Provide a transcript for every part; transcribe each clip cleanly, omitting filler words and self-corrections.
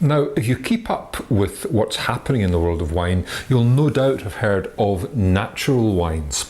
Now, if you keep up with what's happening in the world of wine, you'll no doubt have heard of natural wines.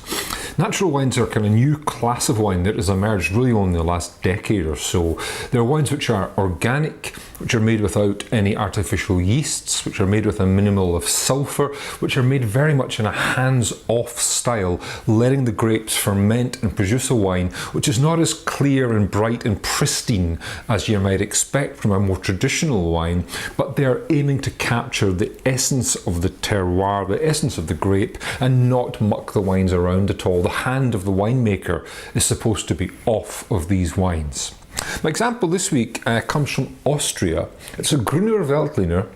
Natural wines are a kind of new class of wine that has emerged really only in the last decade or so. They're wines which are organic, which are made without any artificial yeasts, which are made with a minimal of sulphur, which are made very much in a hands-off style, letting the grapes ferment and produce a wine which is not as clear and bright and pristine as you might expect from a more traditional wine, but they are aiming to capture the essence of the terroir, the essence of the grape, and not muck the wines around at all. The hand of the winemaker is supposed to be off of these wines. My example this week comes from Austria. It's a Grüner Veltliner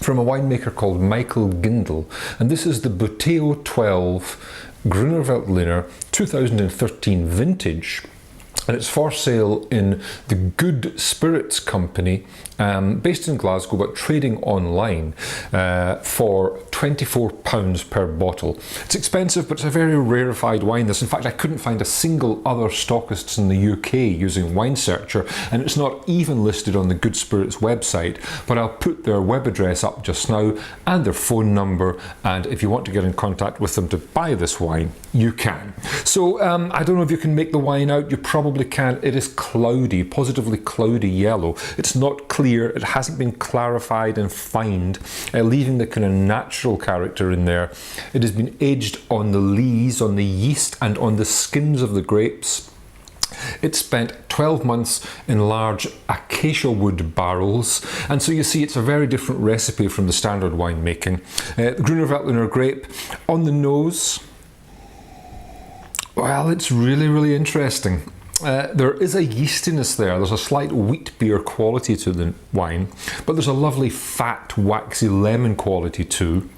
from a winemaker called Michael Gindl, and this is the Buteo 12 Grüner Veltliner 2013 vintage. And it's for sale in the Good Spirits Company, based in Glasgow but trading online for £24 per bottle. It's expensive, but it's a very rarefied wine. In fact, I couldn't find a single other stockist in the UK using Wine Searcher, and it's not even listed on the Good Spirits website, but I'll put their web address up just now and their phone number, and if you want to get in contact with them to buy this wine, you can. So I don't know if you can make the wine out. You probably can. It is cloudy, positively cloudy yellow. It's not clear. It hasn't been clarified and fined, leaving the kind of natural character in there. It has been aged on the lees, on the yeast, and on the skins of the grapes. It spent 12 months in large acacia wood barrels, and so you see it's a very different recipe from the standard winemaking. The Grüner Veltliner grape on the nose. Well, it's really interesting. There is a yeastiness there. There's a slight wheat beer quality to the wine, but there's a lovely fat, waxy lemon quality too.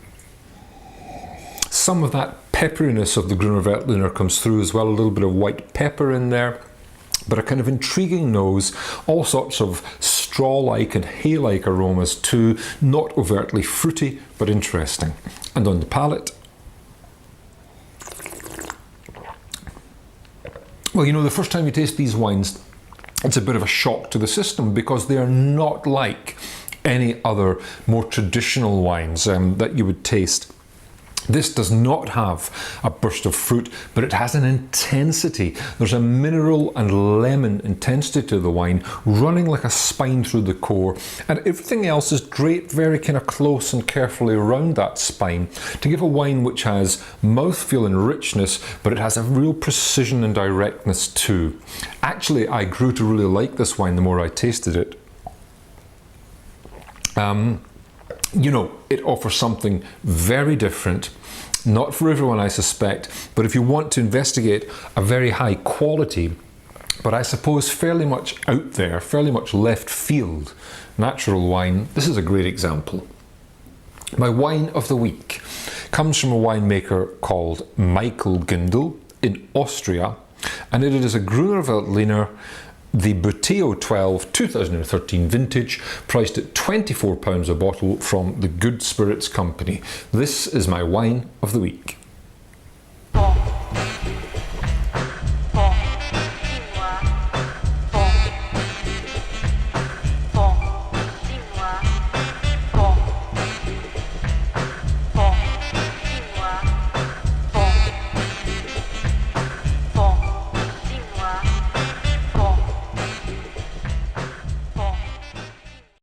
Some of that pepperiness of the Grüner Veltliner comes through as well, a little bit of white pepper in there, but a kind of intriguing nose, all sorts of straw-like and hay-like aromas too, not overtly fruity, but interesting. And on the palate, well, you know, the first time you taste these wines, it's a bit of a shock to the system because they are not like any other more traditional wines that you would taste. This does not have a burst of fruit, but it has an intensity. There's a mineral and lemon intensity to the wine, running like a spine through the core, and everything else is draped very kind of close and carefully around that spine to give a wine which has mouthfeel and richness, but it has a real precision and directness too. Actually, I grew to really like this wine the more I tasted it. You know, it offers something very different, not for everyone I suspect, but if you want to investigate a very high quality, but I suppose fairly much out there, fairly much left field natural wine, this is a great example. My wine of the week comes from a winemaker called Michael Gindl in Austria, and it is a Grüner Veltliner, the Buteo 12 2013 vintage, priced at £24 a bottle from the Good Spirits Company. This is my wine of the week.